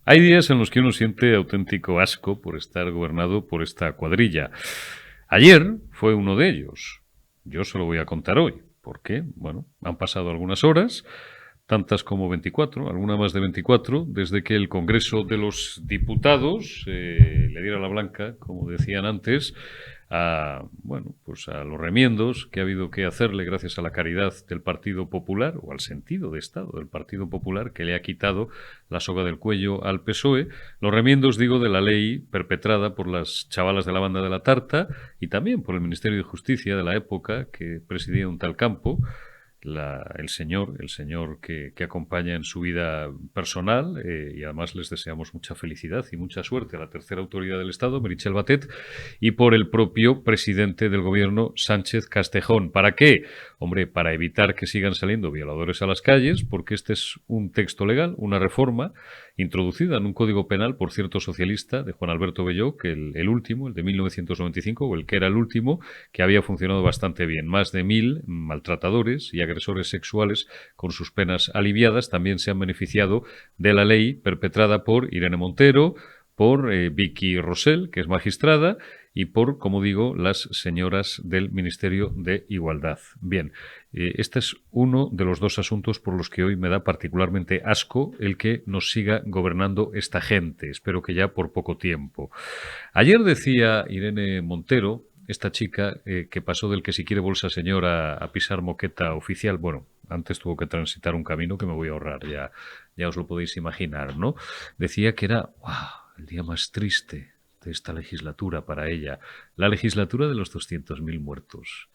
Hay días en los que uno siente auténtico asco por estar gobernado por esta cuadrilla. Ayer fue uno de ellos. Yo se lo voy a contar hoy. ¿Por qué? Bueno, han pasado algunas horas, tantas como 24, alguna más de 24, desde que el Congreso de los Diputados le diera la blanca, como decían antes, pues a los remiendos que ha habido que hacerle gracias a la caridad del Partido Popular o al sentido de Estado del Partido Popular que le ha quitado la soga del cuello al PSOE. Los remiendos, digo, de la ley perpetrada por las chavalas de la banda de la Tarta y también por el Ministerio de Justicia de la época que presidía un tal Campo. El señor que acompaña en su vida personal, y además les deseamos mucha felicidad y mucha suerte a la tercera autoridad del Estado, Meritxell Batet, y por el propio presidente del gobierno, Sánchez Castejón. ¿Para qué? Hombre, para evitar que sigan saliendo violadores a las calles, porque este es un texto legal, una reforma introducida en un código penal, por cierto, socialista, de Juan Alberto Bello, que el último, el de 1995, o el que era el último, que había funcionado bastante bien. Más de 1000 maltratadores y agresores sexuales con sus penas aliviadas también se han beneficiado de la ley perpetrada por Irene Montero, por Vicky Rosell, que es magistrada, y por, como digo, las señoras del Ministerio de Igualdad. Bien, este es uno de los dos asuntos por los que hoy me da particularmente asco el que nos siga gobernando esta gente. Espero que ya por poco tiempo. Ayer decía Irene Montero, esta chica, que pasó del que si quiere bolsa señor a pisar moqueta oficial. Bueno, antes tuvo que transitar un camino que me voy a ahorrar, ya os lo podéis imaginar, ¿no? Decía que era el día más triste de esta legislatura para ella, la legislatura de los 200.000 muertos.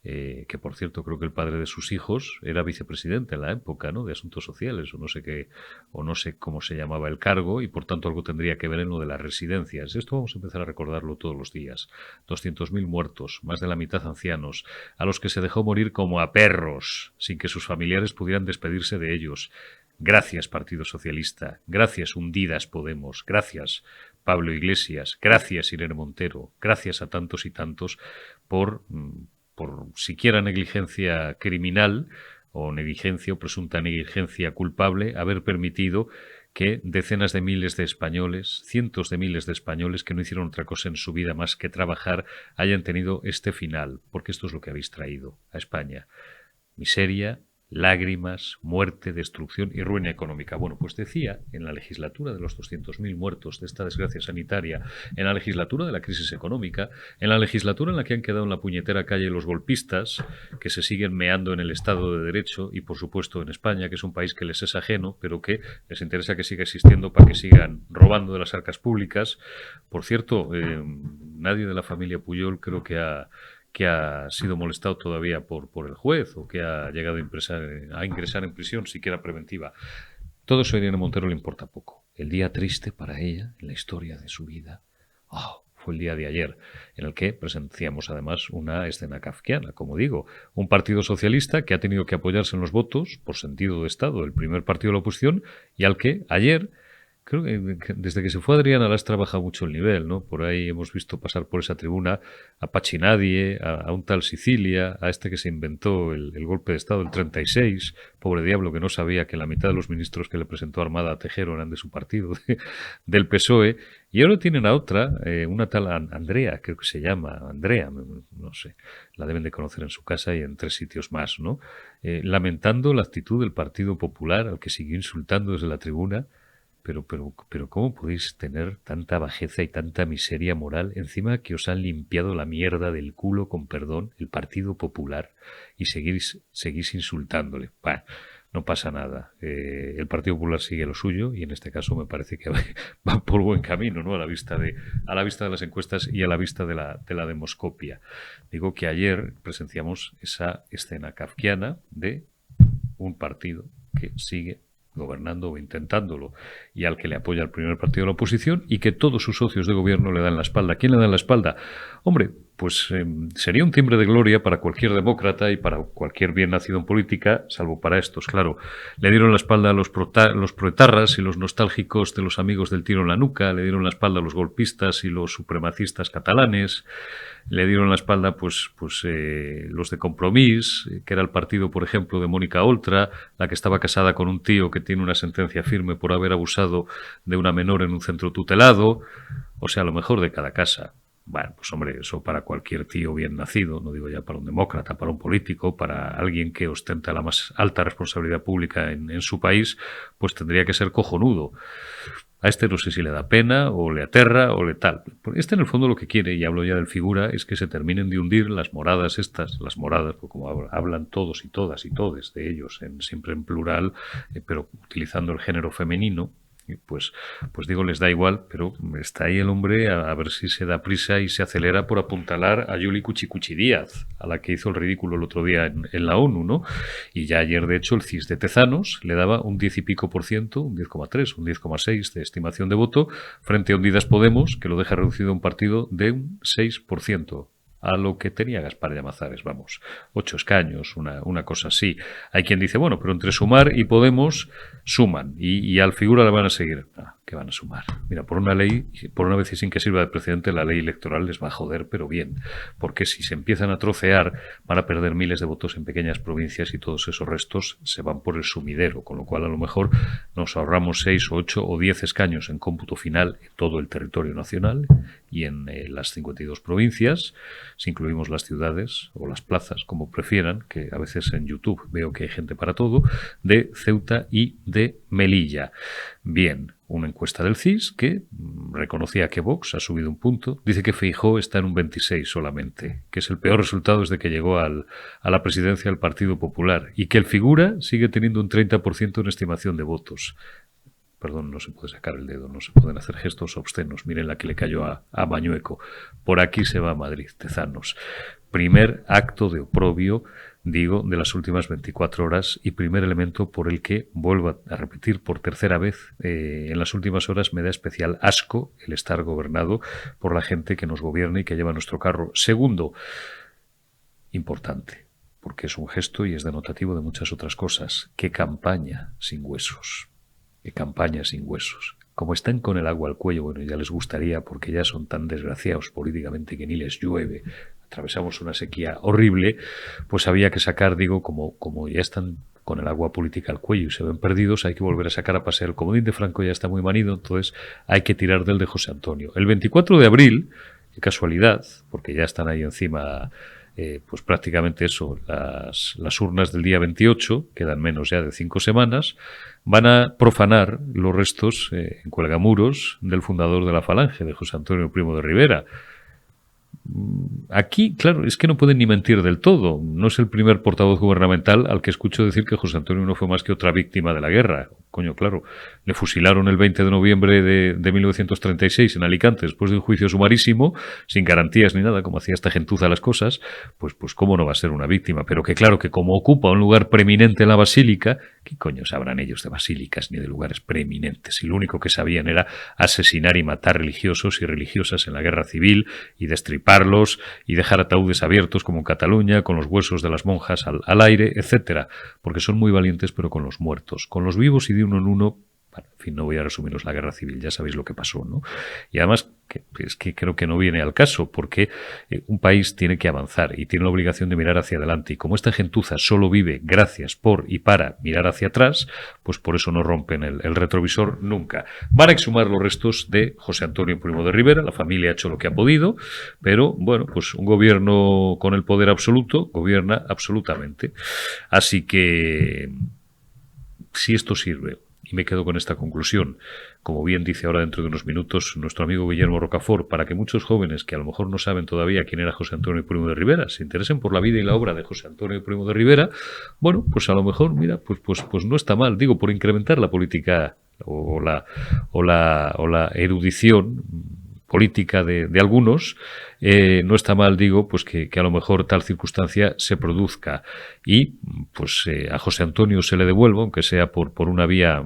Que por cierto creo que el padre de sus hijos era vicepresidente en la época, ¿no?, de Asuntos Sociales, o no sé qué, o no sé cómo se llamaba el cargo, y por tanto algo tendría que ver en lo de las residencias. Esto vamos a empezar a recordarlo todos los días. 200.000 muertos, más de la mitad ancianos, a los que se dejó morir como a perros, sin que sus familiares pudieran despedirse de ellos. Gracias, Partido Socialista. Gracias, Hundidas Podemos. Gracias, Pablo Iglesias. Gracias, Irene Montero. Gracias a tantos y tantos por siquiera negligencia criminal o negligencia o presunta negligencia culpable haber permitido que decenas de miles de españoles, cientos de miles de españoles que no hicieron otra cosa en su vida más que trabajar, hayan tenido este final, porque esto es lo que habéis traído a España. Miseria, lágrimas, muerte, destrucción y ruina económica. Bueno, pues decía, en la legislatura de los 200.000 muertos de esta desgracia sanitaria, en la legislatura de la crisis económica, en la legislatura en la que han quedado en la puñetera calle los golpistas, que se siguen meando en el Estado de Derecho y, por supuesto, en España, que es un país que les es ajeno, pero que les interesa que siga existiendo para que sigan robando de las arcas públicas. Por cierto, nadie de la familia Pujol creo que ha sido molestado todavía por el juez o que ha llegado a ingresar en prisión, siquiera preventiva. Todo eso a Irene Montero le importa poco. El día triste para ella, en la historia de su vida, fue el día de ayer, en el que presenciamos además una escena kafkiana, como digo, un partido socialista que ha tenido que apoyarse en los votos, por sentido de Estado, del primer partido de la oposición, y al que ayer, creo que desde que se fue Adriana Lastra ha bajado mucho el nivel, ¿no? Por ahí hemos visto pasar por esa tribuna a Pachinadie, a un tal Sicilia, a este que se inventó el golpe de Estado del 36, pobre diablo que no sabía que la mitad de los ministros que le presentó Armada a Tejero eran de su partido, del PSOE, y ahora tienen a otra, una tal Andrea, creo que se llama, Andrea, no sé, la deben de conocer en su casa y en 3 sitios más, ¿no? Lamentando la actitud del Partido Popular, al que siguió insultando desde la tribuna. Pero ¿cómo podéis tener tanta bajeza y tanta miseria moral encima que os han limpiado la mierda del culo, con perdón, el Partido Popular, y seguís insultándole? No pasa nada. El Partido Popular sigue lo suyo y en este caso me parece que va por buen camino, ¿no? A la vista de las encuestas y a la vista de la demoscopia. Digo que ayer presenciamos esa escena kafkiana de un partido que sigue gobernando o intentándolo, y al que le apoya el primer partido de la oposición y que todos sus socios de gobierno le dan la espalda. ¿Quién le da la espalda? Hombre, sería un timbre de gloria para cualquier demócrata y para cualquier bien nacido en política, salvo para estos, claro. Le dieron la espalda a los proetarras y los nostálgicos de los amigos del tiro en la nuca, le dieron la espalda a los golpistas y los supremacistas catalanes, le dieron la espalda los de Compromís, que era el partido, por ejemplo, de Mónica Oltra, la que estaba casada con un tío que tiene una sentencia firme por haber abusado de una menor en un centro tutelado, o sea, lo mejor de cada casa. Bueno, pues hombre, eso para cualquier tío bien nacido, no digo ya para un demócrata, para un político, para alguien que ostenta la más alta responsabilidad pública en su país, pues tendría que ser cojonudo. A este no sé si le da pena, o le aterra, o le tal. Este en el fondo lo que quiere, y hablo ya del figura, es que se terminen de hundir las moradas estas, las moradas, pues como hablan todos y todas y todes de ellos, siempre en plural, pero utilizando el género femenino, pues digo, les da igual, pero está ahí el hombre a ver si se da prisa y se acelera por apuntalar a Yuli Cuchicuchi Díaz, a la que hizo el ridículo el otro día en la ONU, ¿no? Y ya ayer, de hecho, el CIS de Tezanos le daba un 10 y pico por ciento, un 10,3, un 10,6 de estimación de voto, frente a Unidas Podemos, que lo deja reducido a un partido de un 6%. A lo que tenía Gaspar Llamazares, 8 escaños, una cosa así. Hay quien dice, bueno, pero entre Sumar y Podemos suman, y al figura la van a seguir. ¿Qué van a sumar? Mira, por una ley, por una vez y sin que sirva de precedente, la ley electoral les va a joder, pero bien, porque si se empiezan a trocear, van a perder miles de votos en pequeñas provincias y todos esos restos se van por el sumidero, con lo cual a lo mejor nos ahorramos 6 o 8 o 10 escaños en cómputo final en todo el territorio nacional y en las 52 provincias, si incluimos las ciudades o las plazas, como prefieran, que a veces en YouTube veo que hay gente para todo, de Ceuta y de Melilla. Bien, una encuesta del CIS que reconocía que Vox ha subido un punto, dice que Feijóo está en un 26 solamente, que es el peor resultado desde que llegó a la presidencia del Partido Popular, y que el figura sigue teniendo un 30% en estimación de votos. Perdón, no se puede sacar el dedo, no se pueden hacer gestos obscenos. Miren la que le cayó a Mañueco. Por aquí se va a Madrid, Tezanos. Primer acto de oprobio, digo, de las últimas 24 horas y primer elemento por el que, vuelvo a repetir por tercera vez, en las últimas horas me da especial asco el estar gobernado por la gente que nos gobierna y que lleva nuestro carro. Segundo, importante, porque es un gesto y es denotativo de muchas otras cosas. ¡Qué campaña sin huesos! ¡Qué campaña sin huesos! Como están con el agua al cuello, bueno, ya les gustaría, porque ya son tan desgraciados políticamente que ni les llueve, atravesamos una sequía horrible, pues había que sacar, digo, como ya están con el agua política al cuello y se ven perdidos, hay que volver a sacar a pasear. El comodín de Franco ya está muy manido, entonces hay que tirar del de José Antonio. El 24 de abril, qué casualidad, porque ya están ahí encima... pues prácticamente eso, las urnas del día 28, quedan menos ya de 5 semanas, van a profanar los restos en Cuelgamuros del fundador de la Falange, de José Antonio Primo de Rivera. Aquí, claro, es que no pueden ni mentir del todo. No es el primer portavoz gubernamental al que escucho decir que José Antonio no fue más que otra víctima de la guerra. Coño, claro, le fusilaron el 20 de noviembre de 1936 en Alicante después de un juicio sumarísimo, sin garantías ni nada, como hacía esta gentuza las cosas, pues cómo no va a ser una víctima. Pero que claro, que como ocupa un lugar preeminente en la basílica, ¿qué coño sabrán ellos de basílicas ni de lugares preeminentes? Y lo único que sabían era asesinar y matar religiosos y religiosas en la guerra civil y destriparlos y dejar ataúdes abiertos como en Cataluña, con los huesos de las monjas al aire, etcétera, porque son muy valientes pero con los muertos. Con los vivos y de uno en uno, bueno, en fin, no voy a resumiros la guerra civil, ya sabéis lo que pasó, ¿no? Y además, es que creo que no viene al caso, porque un país tiene que avanzar y tiene la obligación de mirar hacia adelante. Y como esta gentuza solo vive gracias por y para mirar hacia atrás, pues por eso no rompen el retrovisor nunca. Van a exhumar los restos de José Antonio Primo de Rivera, la familia ha hecho lo que ha podido, pero bueno, pues un gobierno con el poder absoluto gobierna absolutamente. Así que, si esto sirve, y me quedo con esta conclusión, como bien dice ahora dentro de unos minutos nuestro amigo Guillermo Rocafort, para que muchos jóvenes que a lo mejor no saben todavía quién era José Antonio Primo de Rivera se interesen por la vida y la obra de José Antonio Primo de Rivera, bueno, pues a lo mejor, mira, pues no está mal, digo, por incrementar la política o la erudición política de algunos, no está mal, digo, pues que a lo mejor tal circunstancia se produzca y pues a José Antonio se le devuelva, aunque sea por una vía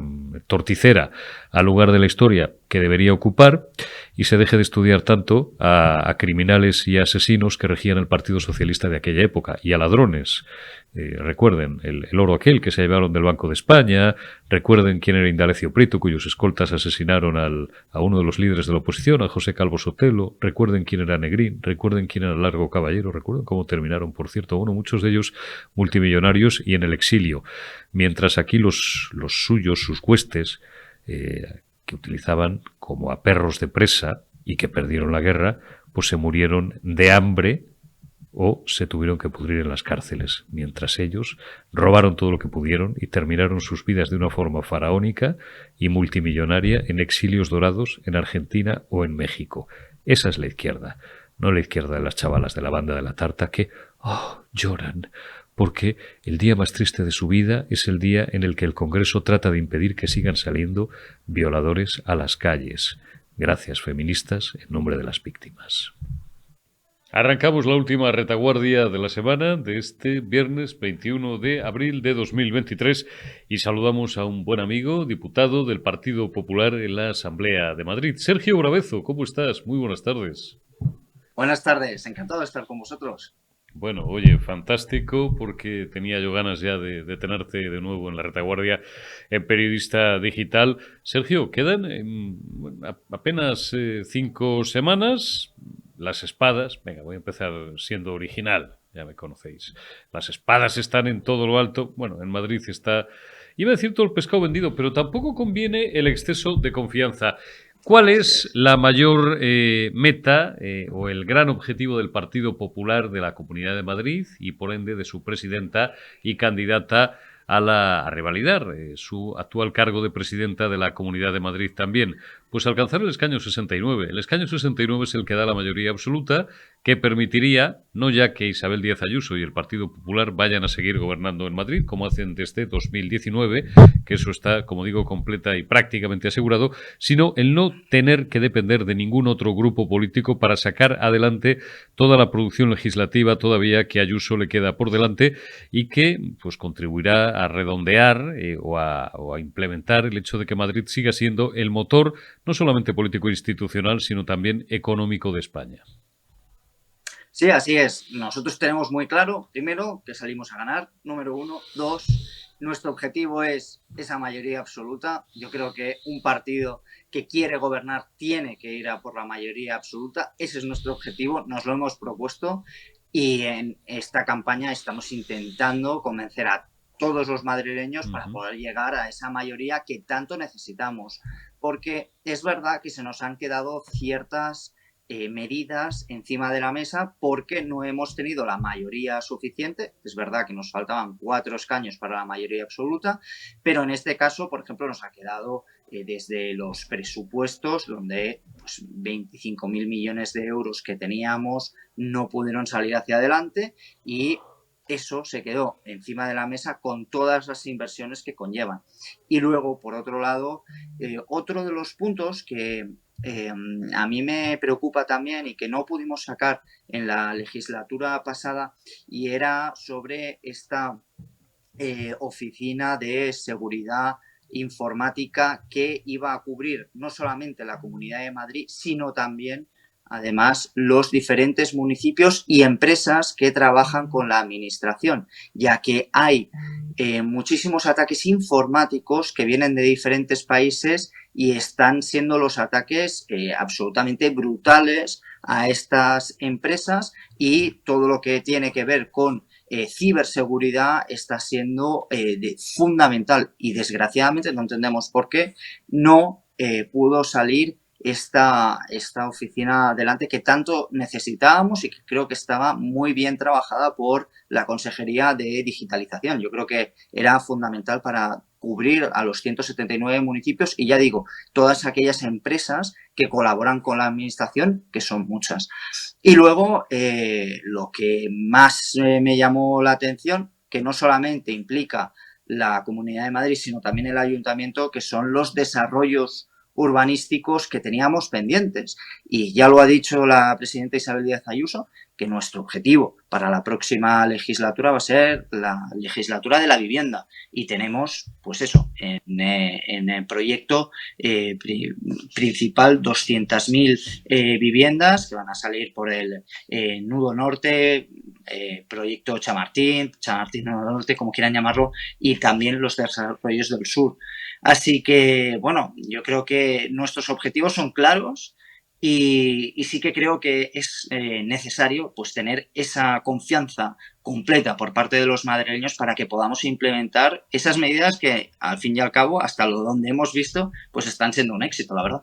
torticera, al lugar de la historia que debería ocupar y se deje de estudiar tanto a criminales y asesinos que regían el Partido Socialista de aquella época y a ladrones. Recuerden el oro aquel que se llevaron del Banco de España, recuerden quién era Indalecio Prieto, cuyos escoltas asesinaron a uno de los líderes de la oposición, a José Calvo Sotelo, recuerden quién era Negrín, recuerden quién era Largo Caballero, recuerden cómo terminaron, por cierto, bueno, muchos de ellos multimillonarios y en el exilio, mientras aquí los suyos, sus huestes, que utilizaban como a perros de presa y que perdieron la guerra, pues se murieron de hambre o se tuvieron que pudrir en las cárceles, mientras ellos robaron todo lo que pudieron y terminaron sus vidas de una forma faraónica y multimillonaria en exilios dorados en Argentina o en México. Esa es la izquierda, no la izquierda de las chavalas de la banda de la tarta que lloran porque el día más triste de su vida es el día en el que el Congreso trata de impedir que sigan saliendo violadores a las calles. Gracias, feministas, en nombre de las víctimas. Arrancamos la última retaguardia de la semana de este viernes 21 de abril de 2023 y saludamos a un buen amigo, diputado del Partido Popular en la Asamblea de Madrid. Sergio Brabezo, ¿cómo estás? Muy buenas tardes. Buenas tardes, encantado de estar con vosotros. Bueno, oye, fantástico, porque tenía yo ganas ya de tenerte de nuevo en la retaguardia en Periodista Digital. Sergio, quedan apenas 5 semanas. Las espadas, venga, voy a empezar siendo original, ya me conocéis. Las espadas están en todo lo alto. Bueno, en Madrid está, iba a decir todo el pescado vendido, pero tampoco conviene el exceso de confianza. ¿Cuál es la mayor meta o el gran objetivo del Partido Popular de la Comunidad de Madrid y, por ende, de su presidenta y candidata a revalidar su actual cargo de presidenta de la Comunidad de Madrid también? Pues alcanzar el escaño 69. El escaño 69 es el que da la mayoría absoluta, que permitiría, no ya que Isabel Díaz Ayuso y el Partido Popular vayan a seguir gobernando en Madrid, como hacen desde 2019, que eso está, como digo, completa y prácticamente asegurado, sino el no tener que depender de ningún otro grupo político para sacar adelante toda la producción legislativa todavía que a Ayuso le queda por delante y que pues contribuirá a redondear o a implementar el hecho de que Madrid siga siendo el motor no solamente político e institucional, sino también económico de España. Sí, así es. Nosotros tenemos muy claro, primero, que salimos a ganar, número 1. 2, nuestro objetivo es esa mayoría absoluta. Yo creo que un partido que quiere gobernar tiene que ir a por la mayoría absoluta. Ese es nuestro objetivo, nos lo hemos propuesto y en esta campaña estamos intentando convencer a todos los madrileños para poder llegar a esa mayoría que tanto necesitamos. Porque es verdad que se nos han quedado ciertas medidas encima de la mesa porque no hemos tenido la mayoría suficiente. Es verdad que nos faltaban 4 escaños para la mayoría absoluta, pero en este caso, por ejemplo, nos ha quedado desde los presupuestos, donde pues, 25.000 millones de euros que teníamos no pudieron salir hacia adelante y eso se quedó encima de la mesa con todas las inversiones que conllevan. Y luego, por otro lado, otro de los puntos que a mí me preocupa también y que no pudimos sacar en la legislatura pasada y era sobre esta oficina de seguridad informática que iba a cubrir no solamente la Comunidad de Madrid, sino también además los diferentes municipios y empresas que trabajan con la administración, ya que hay muchísimos ataques informáticos que vienen de diferentes países y están siendo los ataques absolutamente brutales a estas empresas y todo lo que tiene que ver con ciberseguridad está siendo fundamental y desgraciadamente no entendemos por qué no pudo salir esta oficina adelante que tanto necesitábamos y que creo que estaba muy bien trabajada por la Consejería de Digitalización. Yo creo que era fundamental para cubrir a los 179 municipios y ya digo, todas aquellas empresas que colaboran con la administración, que son muchas. Y luego, lo que más me llamó la atención, que no solamente implica la Comunidad de Madrid, sino también el Ayuntamiento, que son los desarrollos urbanísticos que teníamos pendientes. Y ya lo ha dicho la presidenta Isabel Díaz Ayuso, que nuestro objetivo para la próxima legislatura va a ser la legislatura de la vivienda y tenemos, pues eso, en el proyecto principal 200.000 viviendas que van a salir por el nudo norte, proyecto Chamartín Nudo Norte, como quieran llamarlo, y también los desarrollos del sur. Así que, bueno, yo creo que nuestros objetivos son claros. Y sí que creo que es necesario pues tener esa confianza completa por parte de los madrileños para que podamos implementar esas medidas que, al fin y al cabo, hasta lo donde hemos visto, pues están siendo un éxito, la verdad.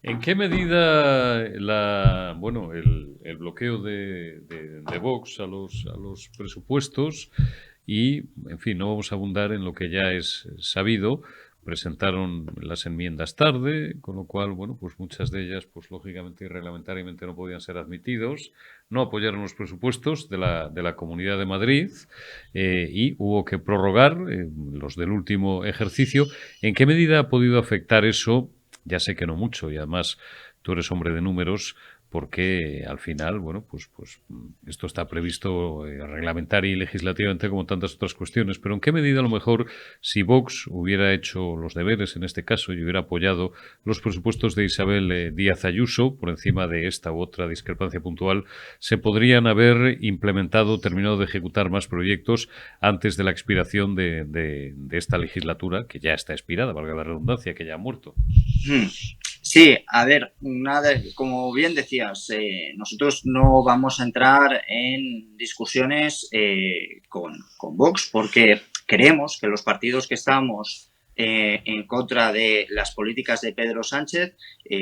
¿En qué medida el bloqueo de Vox a los presupuestos y, en fin, no vamos a abundar en lo que ya es sabido, presentaron las enmiendas tarde, con lo cual, bueno, pues muchas de ellas, pues lógicamente y reglamentariamente no podían ser admitidos, no apoyaron los presupuestos de la Comunidad de Madrid y hubo que prorrogar los del último ejercicio. ¿En qué medida ha podido afectar eso? Ya sé que no mucho y además tú eres hombre de números porque al final, bueno, pues esto está previsto reglamentaria y legislativamente como tantas otras cuestiones, pero ¿en qué medida a lo mejor si Vox hubiera hecho los deberes en este caso y hubiera apoyado los presupuestos de Isabel Díaz Ayuso por encima de esta u otra discrepancia puntual, se podrían haber implementado, terminado de ejecutar más proyectos antes de la expiración de esta legislatura, que ya está expirada, valga la redundancia, que ya ha muerto? Sí, a ver, como bien decías, nosotros no vamos a entrar en discusiones con Vox porque creemos que los partidos que estamos en contra de las políticas de Pedro Sánchez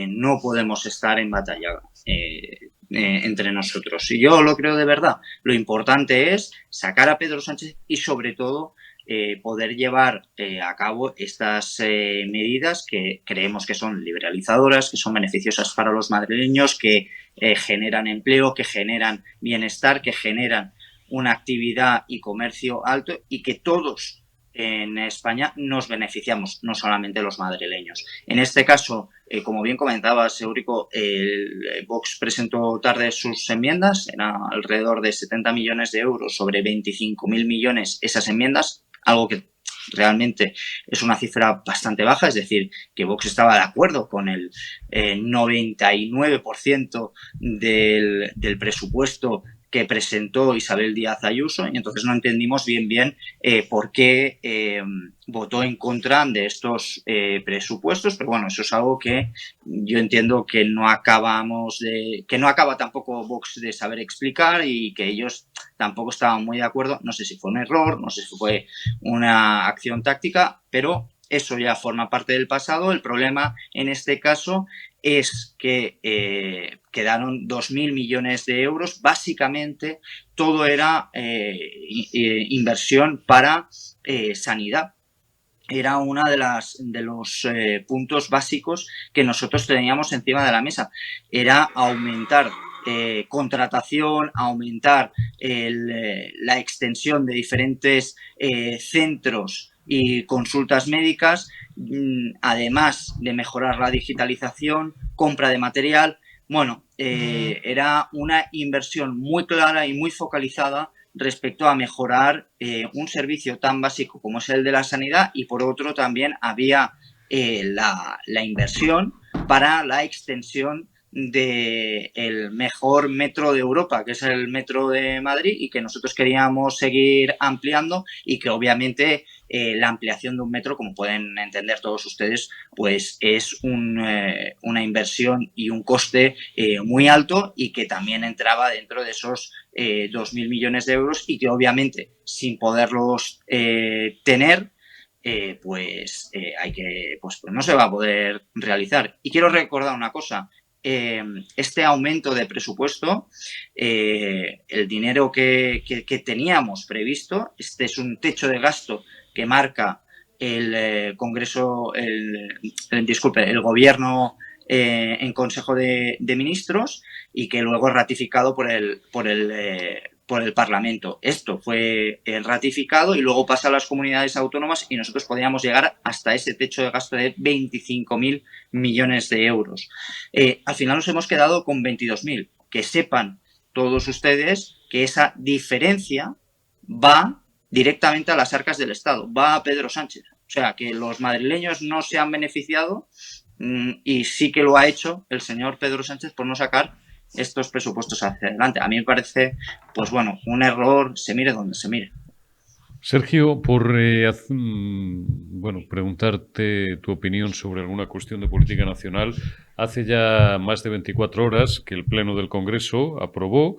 no podemos estar en batalla entre nosotros. Y yo lo creo de verdad. Lo importante es sacar a Pedro Sánchez y, sobre todo, poder llevar a cabo estas medidas que creemos que son liberalizadoras, que son beneficiosas para los madrileños, que generan empleo, que generan bienestar, que generan una actividad y comercio alto y que todos en España nos beneficiamos, no solamente los madrileños. En este caso, como bien comentabas, Eurico, el Vox presentó tarde sus enmiendas, era alrededor de 70 millones de euros sobre 25.000 millones esas enmiendas, algo que realmente es una cifra bastante baja, es decir, que Vox estaba de acuerdo con el 99% del presupuesto que presentó Isabel Díaz Ayuso y entonces no entendimos bien por qué votó en contra de estos presupuestos, pero bueno, eso es algo que yo entiendo que no acaba tampoco Vox de saber explicar y que ellos tampoco estaban muy de acuerdo, no sé si fue un error, no sé si fue una acción táctica, pero eso ya forma parte del pasado. El problema en este caso es que quedaron 2.000 millones de euros. Básicamente todo era inversión para sanidad. Era uno de los puntos básicos que nosotros teníamos encima de la mesa. Era aumentar contratación, aumentar la extensión de diferentes centros y consultas médicas, además de mejorar la digitalización, compra de material. Bueno, era una inversión muy clara y muy focalizada respecto a mejorar un servicio tan básico como es el de la sanidad y por otro también había la inversión para la extensión del mejor metro de Europa, que es el metro de Madrid y que nosotros queríamos seguir ampliando y que obviamente la ampliación de un metro, como pueden entender todos ustedes, pues es una inversión y un coste muy alto y que también entraba dentro de esos 2.000 millones de euros y que obviamente sin poderlos tener pues no se va a poder realizar. Y quiero recordar una cosa. Este aumento de presupuesto, el dinero que teníamos previsto, este es un techo de gasto que marca el Congreso, el Gobierno en Consejo de Ministros y que luego es ratificado por el Parlamento. Esto fue ratificado y luego pasa a las comunidades autónomas y nosotros podíamos llegar hasta ese techo de gasto de 25.000 millones de euros. Al final nos hemos quedado con 22.000. Que sepan todos ustedes que esa diferencia va directamente a las arcas del Estado, va a Pedro Sánchez. O sea, que los madrileños no se han beneficiado y sí que lo ha hecho el señor Pedro Sánchez por no sacar estos presupuestos hacia adelante. A mí me parece, pues bueno, un error, se mire donde se mire. Sergio, por bueno, preguntarte tu opinión sobre alguna cuestión de política nacional, hace ya más de 24 horas que el Pleno del Congreso aprobó,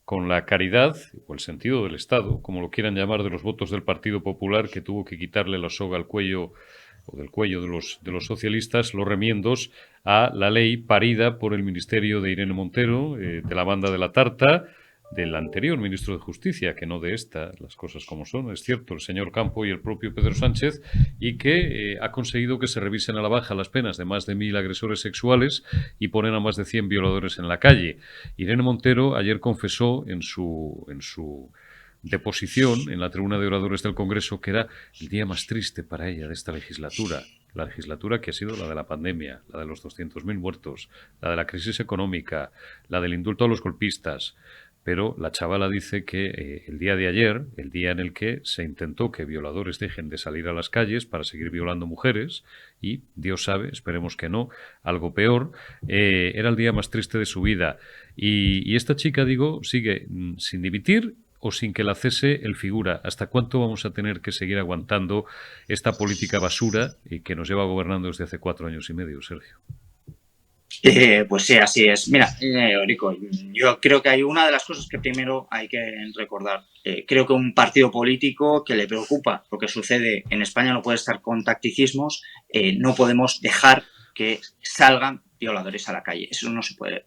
con la caridad o el sentido del Estado, como lo quieran llamar, de los votos del Partido Popular, que tuvo que quitarle la soga al cuello o del cuello de los socialistas, los remiendos a la ley parida por el ministerio de Irene Montero, de la banda de la tarta, del anterior ministro de Justicia, que no de esta, las cosas como son, es cierto, el señor Campo y el propio Pedro Sánchez, y que ha conseguido que se revisen a la baja las penas de más de 1.000 agresores sexuales y ponen a más de 100 violadores en la calle. Irene Montero ayer confesó en su deposición en la tribuna de oradores del Congreso que era el día más triste para ella de esta legislatura. La legislatura que ha sido la de la pandemia, la de los 200.000 muertos, la de la crisis económica, la del indulto a los golpistas. Pero la chavala dice que el día de ayer, el día en el que se intentó que violadores dejen de salir a las calles para seguir violando mujeres, y Dios sabe, esperemos que no, algo peor, era el día más triste de su vida. Y esta chica, digo, sigue sin dimitir o sin que la cese el figura. ¿Hasta cuánto vamos a tener que seguir aguantando esta política basura que nos lleva gobernando desde hace 4 años y medio, Sergio? Pues sí, así es. Mira, Eurico, yo creo que hay una de las cosas que primero hay que recordar. Creo que un partido político que le preocupa lo que sucede en España no puede estar con tacticismos, no podemos dejar que salgan violadores a la calle. Eso no se puede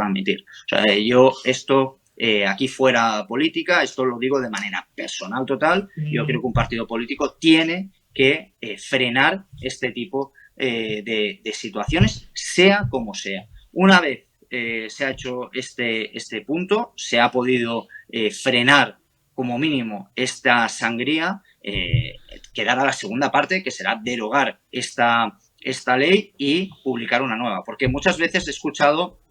admitir. O sea, yo esto, aquí fuera política, esto lo digo de manera personal total, yo creo que un partido político tiene que frenar este tipo de situaciones, sea como sea. Una vez se ha hecho este punto, se ha podido frenar como mínimo esta sangría, quedará la segunda parte, que será derogar esta ley y publicar una nueva. Porque muchas veces he escuchado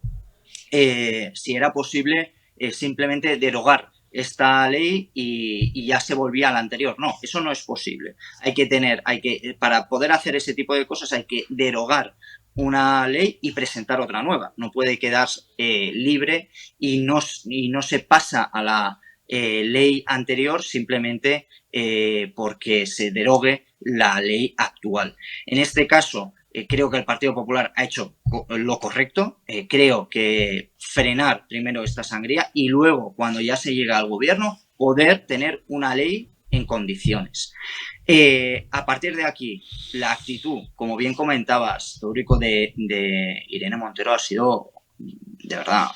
si era posible simplemente derogar esta ley y ya se volvía a la anterior. No, eso no es posible. Para poder hacer ese tipo de cosas hay que derogar una ley y presentar otra nueva. No puede quedar libre y no se pasa a la ley anterior simplemente porque se derogue la ley actual. En este caso, creo que el Partido Popular ha hecho lo correcto. Creo que frenar primero esta sangría y luego, cuando ya se llega al gobierno, poder tener una ley en condiciones. A partir de aquí, la actitud, como bien comentabas, Eurico, de Irene Montero ha sido, de verdad,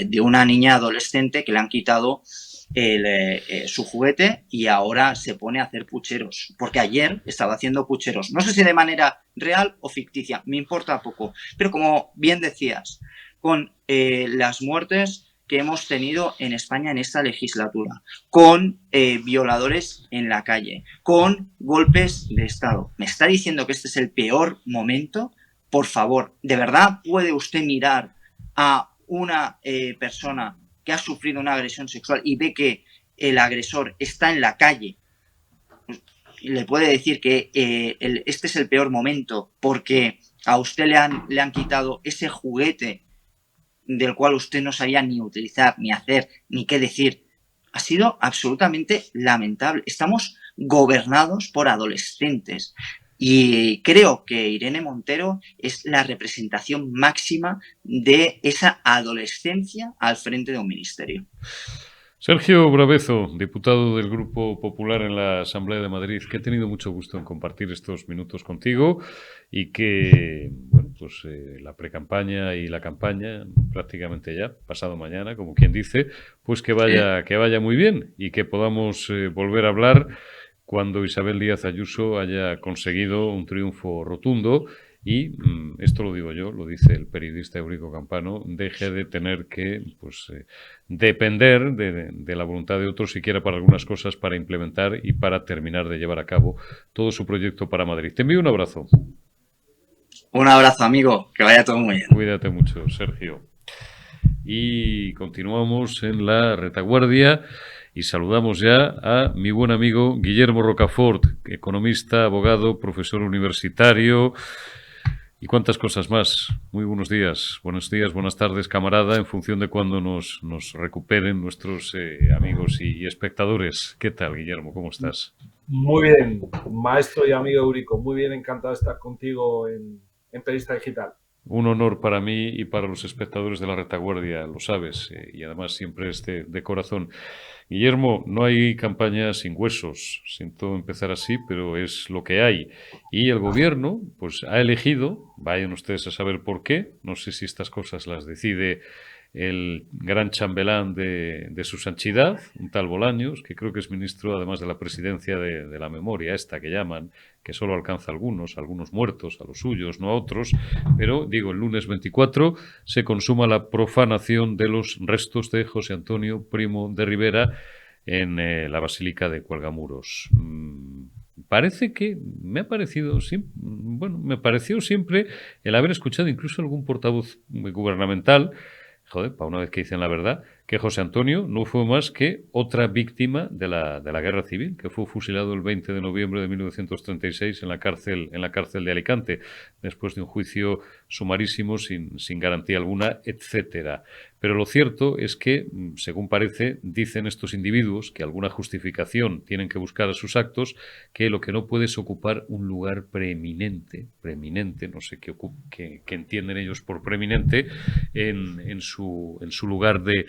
de una niña adolescente que le han quitado su juguete y ahora se pone a hacer pucheros, porque ayer estaba haciendo pucheros, no sé si de manera real o ficticia, me importa poco, pero como bien decías, con las muertes que hemos tenido en España en esta legislatura, con violadores en la calle, con golpes de Estado, ¿me está diciendo que este es el peor momento? Por favor, ¿de verdad puede usted mirar a una persona que ha sufrido una agresión sexual y ve que el agresor está en la calle? Le puede decir que este es el peor momento porque a usted le han quitado ese juguete del cual usted no sabía ni utilizar, ni hacer, ni qué decir. Ha sido absolutamente lamentable. Estamos gobernados por adolescentes. Y creo que Irene Montero es la representación máxima de esa adolescencia al frente de un ministerio. Sergio Brabezo, diputado del Grupo Popular en la Asamblea de Madrid, que he tenido mucho gusto en compartir estos minutos contigo y que, bueno, pues la precampaña y la campaña prácticamente ya, pasado mañana, como quien dice, pues que vaya muy bien y que podamos volver a hablar cuando Isabel Díaz Ayuso haya conseguido un triunfo rotundo y, esto lo digo yo, lo dice el periodista Eurico Campano, deje de tener que depender de la voluntad de otros, siquiera para algunas cosas, para implementar y para terminar de llevar a cabo todo su proyecto para Madrid. Te envío un abrazo. Un abrazo, amigo, que vaya todo muy bien. Cuídate mucho, Sergio. y continuamos en la retaguardia y saludamos ya a mi buen amigo Guillermo Rocafort, economista, abogado, profesor universitario y cuántas cosas más. Muy buenos días, buenas tardes, camarada, en función de cuándo nos recuperen nuestros amigos y espectadores. ¿Qué tal, Guillermo? ¿Cómo estás? Muy bien, maestro y amigo Eurico. Muy bien, encantado de estar contigo en Periodista Digital. Un honor para mí y para los espectadores de la retaguardia, lo sabes, y además siempre es de corazón. Guillermo, no hay campaña sin huesos. Siento empezar así, pero es lo que hay. Y el gobierno, pues ha elegido, vayan ustedes a saber por qué, no sé si estas cosas las decide el gran chambelán de su santidad, un tal Bolaños, que creo que es ministro además de la presidencia de la memoria, esta que llaman, que solo alcanza a algunos muertos, a los suyos, no a otros, pero digo, el lunes 24 se consuma la profanación de los restos de José Antonio Primo de Rivera en la Basílica de Cuelgamuros. Parece que me pareció siempre el haber escuchado incluso algún portavoz gubernamental, joder, para una vez que dicen la verdad, que José Antonio no fue más que otra víctima de la guerra civil, que fue fusilado el 20 de noviembre de 1936 en la cárcel de Alicante, después de un juicio sumarísimo, sin garantía alguna, etcétera. Pero lo cierto es que, según parece, dicen estos individuos que alguna justificación tienen que buscar a sus actos, que lo que no puede es ocupar un lugar preeminente, no sé qué entienden ellos por preeminente, en su lugar de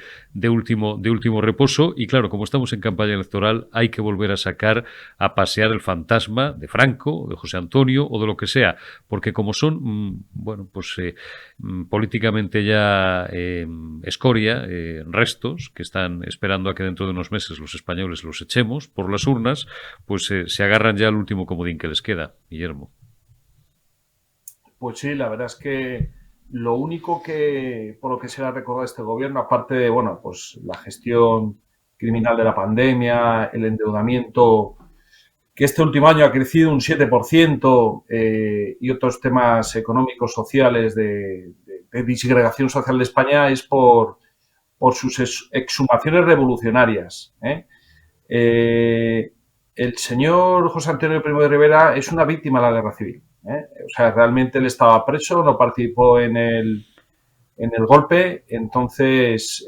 último reposo. Y claro, como estamos en campaña electoral, hay que volver a sacar a pasear el fantasma de Franco, de José Antonio o de lo que sea, porque como son, políticamente ya escoria, restos que están esperando a que dentro de unos meses los españoles los echemos por las urnas, pues se agarran ya al último comodín que les queda, Guillermo. Pues sí, la verdad es que lo único por lo que se le ha recordado a este gobierno, aparte de, pues la gestión criminal de la pandemia, el endeudamiento, que este último año ha crecido un 7%, y otros temas económicos, sociales, de disgregación social de España, es por sus exhumaciones revolucionarias. El señor José Antonio Primo de Rivera es una víctima de la guerra civil. O sea, realmente él estaba preso, no participó en el golpe, entonces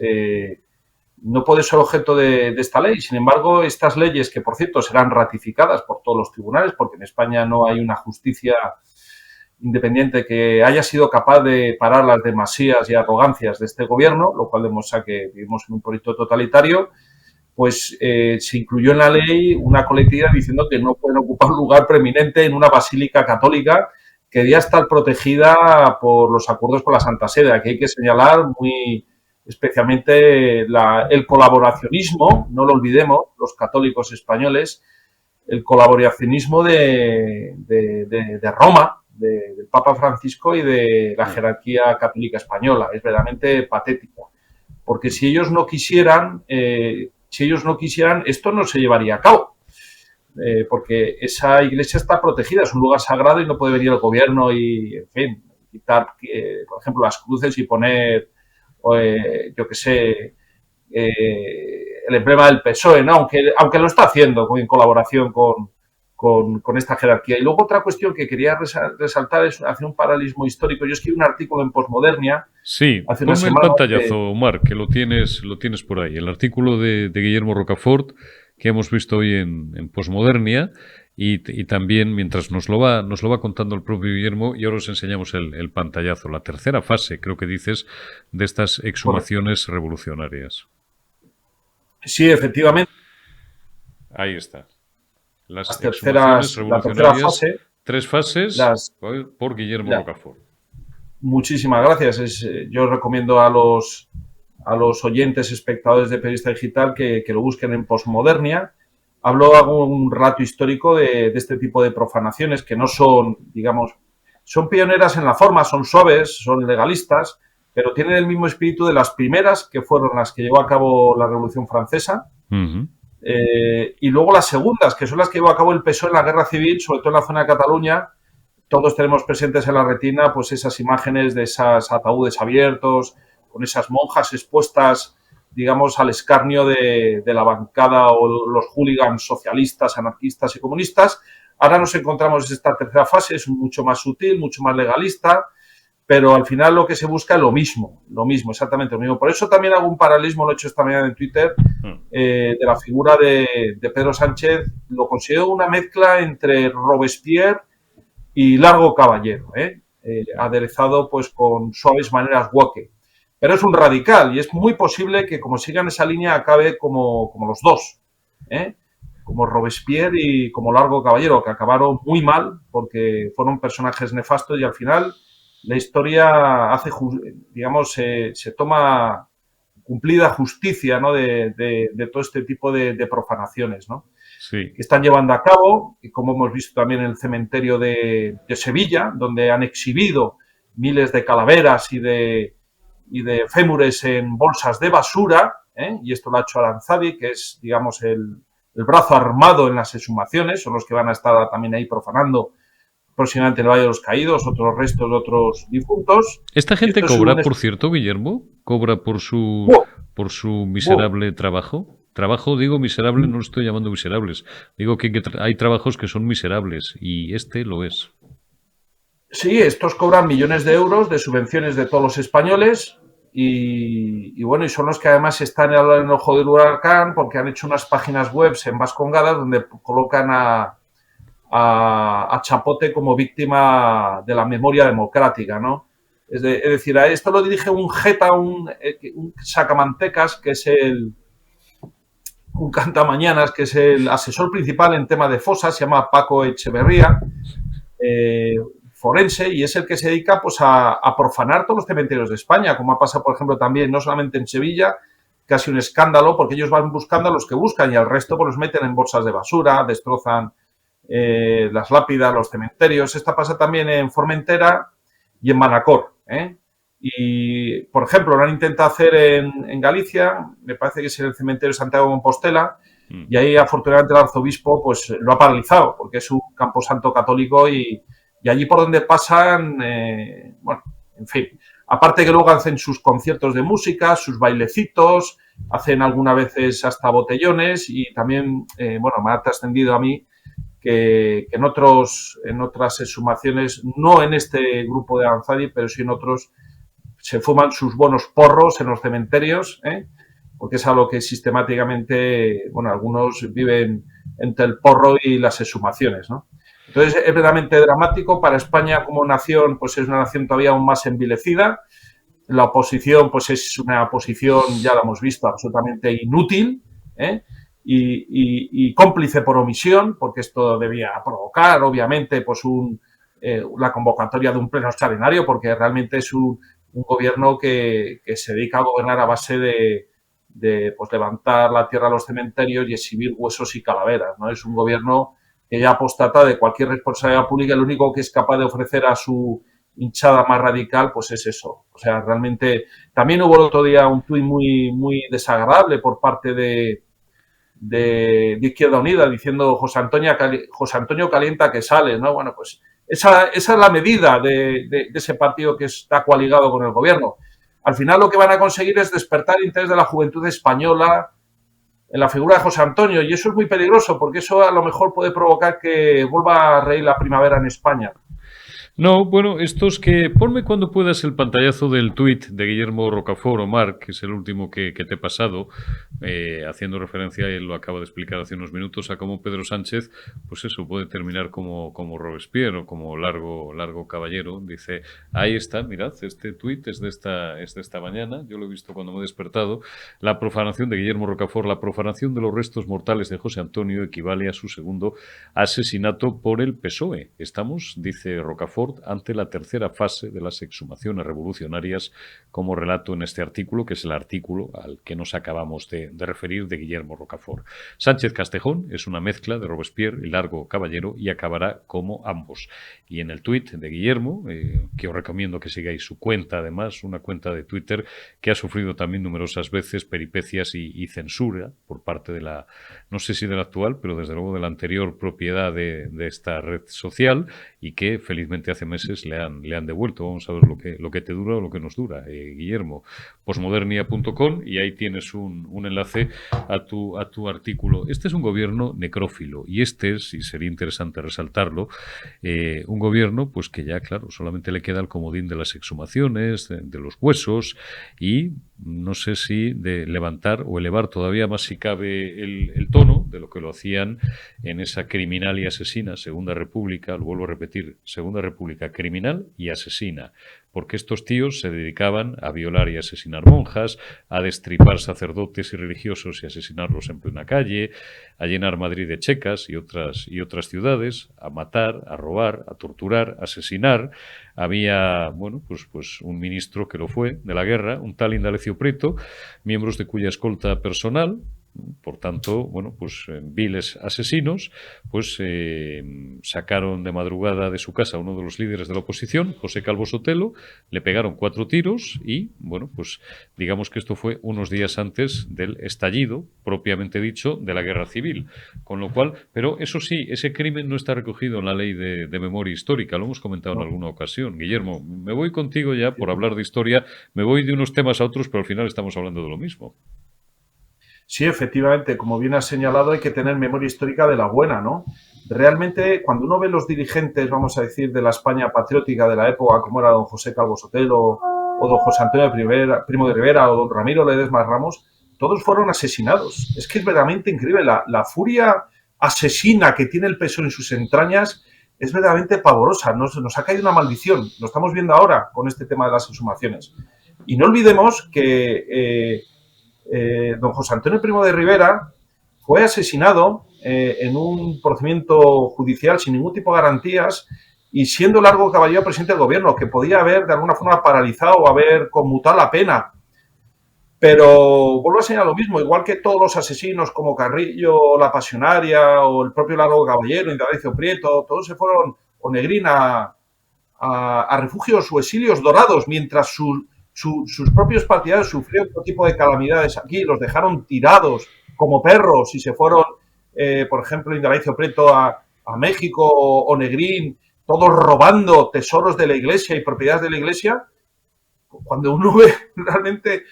no puede ser objeto de esta ley. Sin embargo, estas leyes, que por cierto serán ratificadas por todos los tribunales, porque en España no hay una justicia independiente que haya sido capaz de parar las demasías y arrogancias de este gobierno, lo cual demuestra que vivimos en un proyecto totalitario, pues se incluyó en la ley una colectividad diciendo que no pueden ocupar un lugar preeminente en una basílica católica que debía estar protegida por los acuerdos con la Santa Sede. Aquí hay que señalar muy especialmente el colaboracionismo, no lo olvidemos, los católicos españoles, el colaboracionismo de Roma, del Papa Francisco y de la jerarquía católica española. Es verdaderamente patético, porque si ellos no quisieran, esto no se llevaría a cabo, porque esa iglesia está protegida, es un lugar sagrado y no puede venir el gobierno y, en fin, quitar, por ejemplo, las cruces y poner, yo qué sé, el emblema del PSOE, ¿no? Aunque lo está haciendo en colaboración con esta jerarquía. Y luego otra cuestión que quería resaltar es hacer un paralelismo histórico. Yo escribí un artículo en Postmodernia. Sí, ponme el pantallazo, Omar, que lo tienes por ahí. El artículo de Guillermo Rocafort, que hemos visto hoy en Postmodernia, y también, mientras nos lo va contando el propio Guillermo, y ahora os enseñamos el pantallazo. La tercera fase, creo que dices, de estas exhumaciones revolucionarias. Sí, efectivamente. Ahí está. La tercera fase. 3 fases por Guillermo Rocafort. Muchísimas gracias. Yo recomiendo a los oyentes, espectadores de Periodista Digital que lo busquen en Postmodernia. Hago un relato histórico de este tipo de profanaciones que no son, digamos, son pioneras en la forma, son suaves, son legalistas, pero tienen el mismo espíritu de las primeras, que fueron las que llevó a cabo la Revolución Francesa. Uh-huh. Y luego las segundas, que son las que llevó a cabo el PSOE en la Guerra Civil, sobre todo en la zona de Cataluña. Todos tenemos presentes en la retina pues esas imágenes de esos ataúdes abiertos, con esas monjas expuestas, digamos, al escarnio de la bancada o los hooligans socialistas, anarquistas y comunistas. Ahora nos encontramos en esta tercera fase, es mucho más sutil, mucho más legalista, pero al final lo que se busca es lo mismo, exactamente lo mismo. Por eso también hago un paralelismo, lo he hecho esta mañana en Twitter, de la figura de Pedro Sánchez. Lo considero una mezcla entre Robespierre y Largo Caballero, aderezado pues con suaves maneras woke. Pero es un radical y es muy posible que, como sigan esa línea, acabe como los dos, como Robespierre y como Largo Caballero, que acabaron muy mal porque fueron personajes nefastos y al final la historia hace, digamos, se toma cumplida justicia, ¿no?, de todo este tipo de profanaciones, ¿no? Sí. Que están llevando a cabo, y como hemos visto también en el cementerio de Sevilla, donde han exhibido miles de calaveras y de fémures en bolsas de basura, y esto lo ha hecho Aranzadi, que es, digamos, el brazo armado en las exhumaciones, son los que van a estar también ahí profanando próximamente el Valle de los Caídos, otros restos de otros difuntos. ¿Esta gente cobra, por cierto, Guillermo? ¿Cobra por su miserable trabajo? Trabajo, digo miserable, no lo estoy llamando miserables. Digo que hay trabajos que son miserables y este lo es. Sí, estos cobran millones de euros de subvenciones de todos los españoles y bueno, y son los que además están en el ojo del huracán porque han hecho unas páginas web en vascongadas donde colocan a Chapote como víctima de la memoria democrática, ¿no? Es decir, a esto lo dirige un jeta, un sacamantecas, que es un cantamañanas, que es el asesor principal en tema de fosas, se llama Paco Echeverría, forense, y es el que se dedica pues a profanar todos los cementerios de España, como ha pasado, por ejemplo, también, no solamente en Sevilla, casi un escándalo, porque ellos van buscando a los que buscan y al resto pues los meten en bolsas de basura, destrozan las lápidas, los cementerios. Esta pasa también en Formentera y en Manacor. Y, por ejemplo, lo han intentado hacer en Galicia, me parece que es el cementerio de Santiago de Compostela, y ahí afortunadamente el arzobispo pues lo ha paralizado, porque es un camposanto católico y allí por donde pasan, bueno, en fin. Aparte que luego hacen sus conciertos de música, sus bailecitos, hacen algunas veces hasta botellones y también, bueno, me ha trascendido a mí que en otras exhumaciones, no en este grupo de Aranzadi, pero sí en otros, se fuman sus buenos porros en los cementerios, porque es algo que sistemáticamente, bueno, algunos viven entre el porro y las exhumaciones, ¿no? Entonces es verdaderamente dramático. Para España como nación, pues es una nación todavía aún más envilecida. La oposición, pues es una oposición, ya la hemos visto, absolutamente inútil, y cómplice por omisión, porque esto debía provocar, obviamente, pues la convocatoria de un pleno extraordinario, porque realmente es un gobierno que se dedica a gobernar a base de pues levantar la tierra a los cementerios y exhibir huesos y calaveras, ¿no? Es un gobierno que ya apostata de cualquier responsabilidad pública, lo único que es capaz de ofrecer a su hinchada más radical, pues es eso. O sea, realmente también hubo el otro día un tuit muy, muy desagradable por parte de Izquierda Unida diciendo José Antonio calienta que sale, ¿no? Bueno, pues esa es la medida de ese partido que está coaligado con el gobierno. Al final lo que van a conseguir es despertar el interés de la juventud española en la figura de José Antonio, y eso es muy peligroso porque eso a lo mejor puede provocar que vuelva a reír la primavera en España. No, bueno, estos que... Ponme cuando puedas el pantallazo del tuit de Guillermo Rocafort, Omar, que es el último que te he pasado, haciendo referencia, él lo acaba de explicar hace unos minutos, a cómo Pedro Sánchez, pues eso, puede terminar como Robespierre o como Largo Caballero. Dice, ahí está, mirad, este tuit es de esta mañana, yo lo he visto cuando me he despertado. La profanación de Guillermo Rocafort, la profanación de los restos mortales de José Antonio equivale a su segundo asesinato por el PSOE. Estamos, dice Rocafort, ante la tercera fase de las exhumaciones revolucionarias, como relato en este artículo, que es el artículo al que nos acabamos de referir de Guillermo Rocafort. Sánchez Castejón es una mezcla de Robespierre y Largo Caballero y acabará como ambos. Y en el tuit de Guillermo, que os recomiendo que sigáis su cuenta, además, una cuenta de Twitter que ha sufrido también numerosas veces peripecias y censura por parte de la, no sé si de la actual, pero desde luego de la anterior propiedad de esta red social, y que felizmente que hace meses le han devuelto. Vamos a ver lo que te dura o lo que nos dura, Guillermo. Posmodernia.com, y ahí tienes un enlace a tu artículo. Este es un gobierno necrófilo, y este es, y sería interesante resaltarlo, un gobierno pues que ya, claro, solamente le queda el comodín de las exhumaciones, de los huesos, y no sé si de levantar o elevar todavía más, si cabe, el tono de lo que lo hacían en esa criminal y asesina Segunda República. Lo vuelvo a repetir: Segunda República criminal y asesina, porque estos tíos se dedicaban a violar y asesinar monjas, a destripar sacerdotes y religiosos y asesinarlos en plena calle, a llenar Madrid de checas y otras ciudades, a matar, a robar, a torturar, a asesinar. Había, bueno, pues un ministro que lo fue de la guerra, un tal Indalecio Prieto, miembros de cuya escolta personal, por tanto, bueno, pues viles asesinos, pues sacaron de madrugada de su casa a uno de los líderes de la oposición, José Calvo Sotelo, le pegaron 4 tiros y, bueno, pues digamos que esto fue unos días antes del estallido, propiamente dicho, de la guerra civil. Con lo cual, pero eso sí, ese crimen no está recogido en la ley de memoria histórica, lo hemos comentado en alguna ocasión. Guillermo, me voy contigo ya por hablar de historia, me voy de unos temas a otros, pero al final estamos hablando de lo mismo. Sí, efectivamente, como bien has señalado, hay que tener memoria histórica de la buena, ¿no? Realmente, cuando uno ve los dirigentes, vamos a decir, de la España patriótica de la época, como era don José Calvo Sotelo, o don José Antonio Primo de Rivera, o don Ramiro Ledesma Ramos, todos fueron asesinados. Es que es verdaderamente increíble. La furia asesina que tiene el PSOE en sus entrañas es verdaderamente pavorosa. Nos ha caído una maldición. Lo estamos viendo ahora con este tema de las exhumaciones. Y no olvidemos que don José Antonio Primo de Rivera fue asesinado en un procedimiento judicial sin ningún tipo de garantías, y siendo Largo Caballero presidente del gobierno, que podía haber de alguna forma paralizado o haber conmutado la pena. Pero vuelvo a señalar lo mismo, igual que todos los asesinos como Carrillo, La Pasionaria o el propio Largo Caballero, Indalecio Prieto, todos se fueron, o Negrín, a refugios o exilios dorados, mientras sus propios partidarios sufrieron otro tipo de calamidades aquí, los dejaron tirados como perros y se fueron, por ejemplo, Indalecio Prieto a México, o Negrín, todos robando tesoros de la Iglesia y propiedades de la Iglesia. Cuando uno ve realmente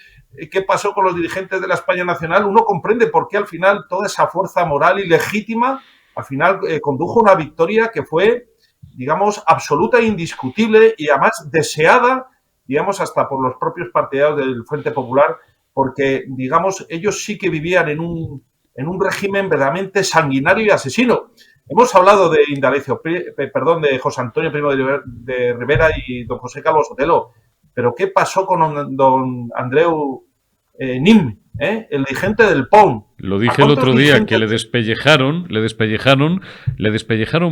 qué pasó con los dirigentes de la España nacional, uno comprende por qué al final toda esa fuerza moral y legítima al final condujo a una victoria que fue, digamos, absoluta e indiscutible, y además deseada, digamos, hasta por los propios partidarios del Frente Popular, porque, digamos, ellos sí que vivían en un régimen verdaderamente sanguinario y asesino. Hemos hablado de de José Antonio Primo de Rivera y don José Calvo Sotelo, pero ¿qué pasó con don Andreu Nin, el dirigente del POM? Lo dije el otro día, que le despellejaron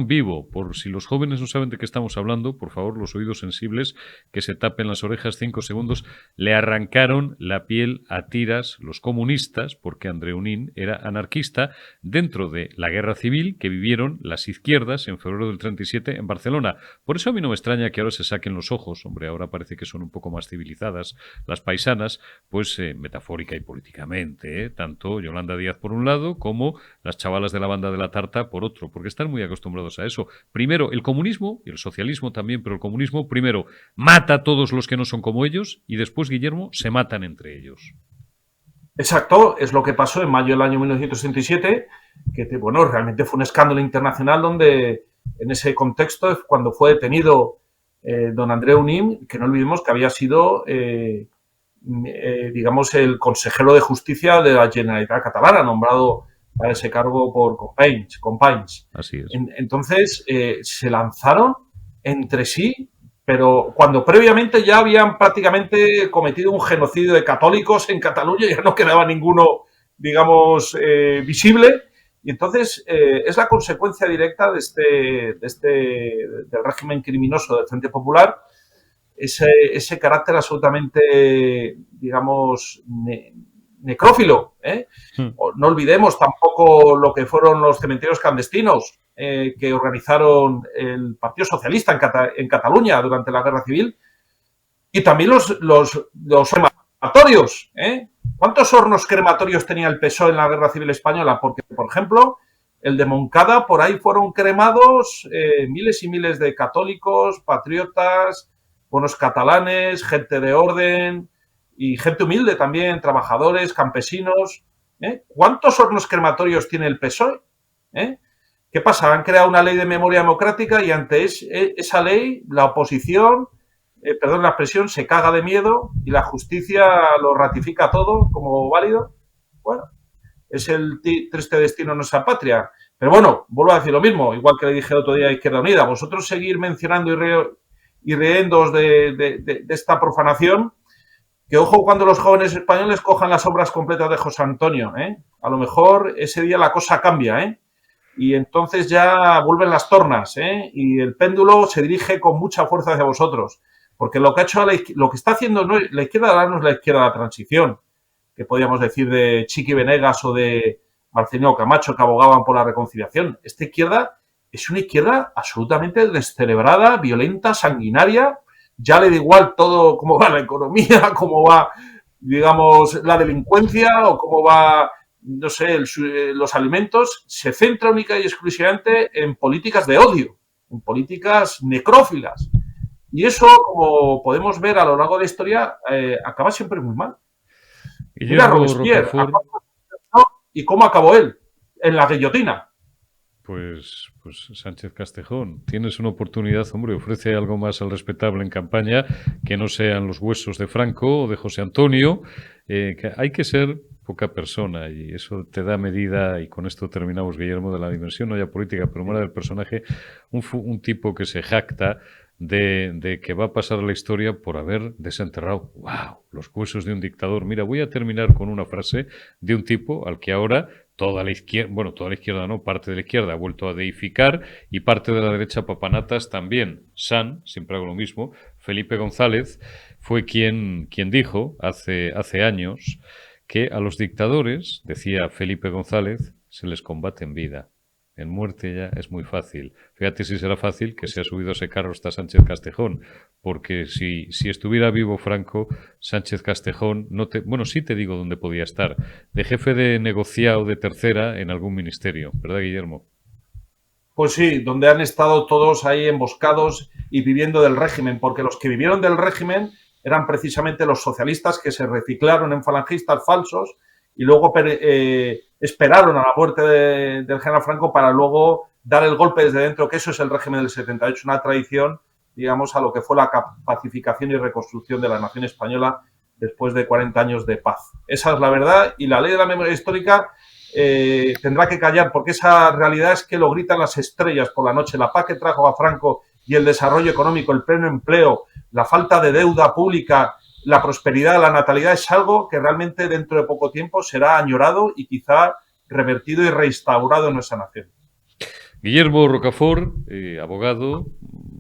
vivo. Por si los jóvenes no saben de qué estamos hablando, por favor, los oídos sensibles, que se tapen las orejas 5 segundos. Le arrancaron la piel a tiras los comunistas, porque Andreu Nin era anarquista, dentro de la guerra civil que vivieron las izquierdas en febrero del 37 en Barcelona. Por eso a mí no me extraña que ahora se saquen los ojos. Hombre, ahora parece que son un poco más civilizadas las paisanas, pues metafórica y políticamente, tanto Yolanda Díaz por un lado, como las chavalas de la banda de la tarta por otro, porque están muy acostumbrados a eso. Primero el comunismo, y el socialismo también, pero el comunismo primero mata a todos los que no son como ellos, y después, Guillermo, se matan entre ellos. Exacto, es lo que pasó en mayo del año 1967, que bueno, realmente fue un escándalo internacional, donde en ese contexto es cuando fue detenido don Andreu Nin, que no olvidemos que había sido digamos, el consejero de justicia de la Generalitat Catalana, nombrado para ese cargo por Companys. Así es. Entonces, se lanzaron entre sí, pero cuando previamente ya habían prácticamente cometido un genocidio de católicos en Cataluña, ya no quedaba ninguno, digamos, visible. Y entonces es la consecuencia directa del régimen criminoso del Frente Popular, ese carácter absolutamente, digamos, necrófilo. No olvidemos tampoco lo que fueron los cementerios clandestinos que organizaron el Partido Socialista en Cataluña durante la Guerra Civil, y también los crematorios. ¿Cuántos hornos crematorios tenía el PSOE en la Guerra Civil española? Porque, por ejemplo, el de Moncada, por ahí fueron cremados miles y miles de católicos, patriotas, buenos catalanes, gente de orden y gente humilde también, trabajadores, campesinos. ¿Cuántos hornos crematorios tiene el PSOE? ¿Qué pasa? Han creado una ley de memoria democrática y ante esa ley la oposición, perdón la expresión, se caga de miedo y la justicia lo ratifica todo como válido. Bueno, es el triste destino de nuestra patria. Pero bueno, vuelvo a decir lo mismo, igual que le dije el otro día a Izquierda Unida, vosotros seguir mencionando y riéndoos de esta profanación, que ojo cuando los jóvenes españoles cojan las obras completas de José Antonio, a lo mejor ese día la cosa cambia, y entonces ya vuelven las tornas, y el péndulo se dirige con mucha fuerza hacia vosotros, porque lo que ha hecho lo que está haciendo la izquierda ahora no es la izquierda de la transición, que podríamos decir de Chiqui Venegas o de Marcelino Camacho, que abogaban por la reconciliación. Esta izquierda es una izquierda absolutamente descerebrada, violenta, sanguinaria. Ya le da igual todo, cómo va la economía, cómo va, digamos, la delincuencia o cómo va, no sé, los alimentos. Se centra única y exclusivamente en políticas de odio, en políticas necrófilas. Y eso, como podemos ver a lo largo de la historia, acaba siempre muy mal. Mira Robespierre, ¿y cómo acabó él? En la guillotina. Pues Sánchez Castejón, tienes una oportunidad, hombre, ofrece algo más al respetable en campaña que no sean los huesos de Franco o de José Antonio. Que hay que ser poca persona y eso te da medida, y con esto terminamos, Guillermo, de la dimensión, no ya política, pero más del personaje, un tipo que se jacta de que va a pasar a la historia por haber desenterrado, wow, los huesos de un dictador. Mira, voy a terminar con una frase de un tipo al que ahora toda la izquierda no, parte de la izquierda ha vuelto a deificar y parte de la derecha papanatas también. Siempre hago lo mismo, Felipe González fue quien dijo hace años que a los dictadores, decía Felipe González, se les combate en vida. En muerte ya es muy fácil. Fíjate si será fácil que se ha subido a ese carro hasta Sánchez Castejón, porque si estuviera vivo Franco, Sánchez Castejón, sí te digo dónde podía estar, de jefe de negociado de tercera en algún ministerio, ¿verdad, Guillermo? Pues sí, donde han estado todos ahí emboscados y viviendo del régimen, porque los que vivieron del régimen eran precisamente los socialistas que se reciclaron en falangistas falsos y luego esperaron a la muerte del general Franco para luego dar el golpe desde dentro, que eso es el régimen del 78, una tradición, digamos, a lo que fue la pacificación y reconstrucción de la nación española después de 40 años de paz. Esa es la verdad y la ley de la memoria histórica tendrá que callar, porque esa realidad es que lo gritan las estrellas por la noche. La paz que trajo a Franco y el desarrollo económico, el pleno empleo, la falta de deuda pública, la prosperidad, la natalidad, es algo que realmente dentro de poco tiempo será añorado y quizá revertido y reinstaurado en nuestra nación. Guillermo Rocafort, abogado,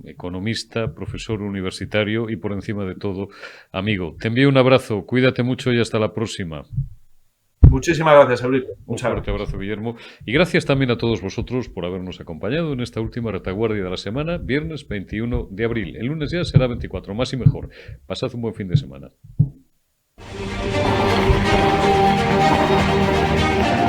economista, profesor universitario y por encima de todo, amigo. Te envío un abrazo, cuídate mucho y hasta la próxima. Muchísimas gracias, Eurico. Un fuerte abrazo, Guillermo. Y gracias también a todos vosotros por habernos acompañado en esta última retaguardia de la semana, viernes 21 de abril. El lunes ya será 24, más y mejor. Pasad un buen fin de semana.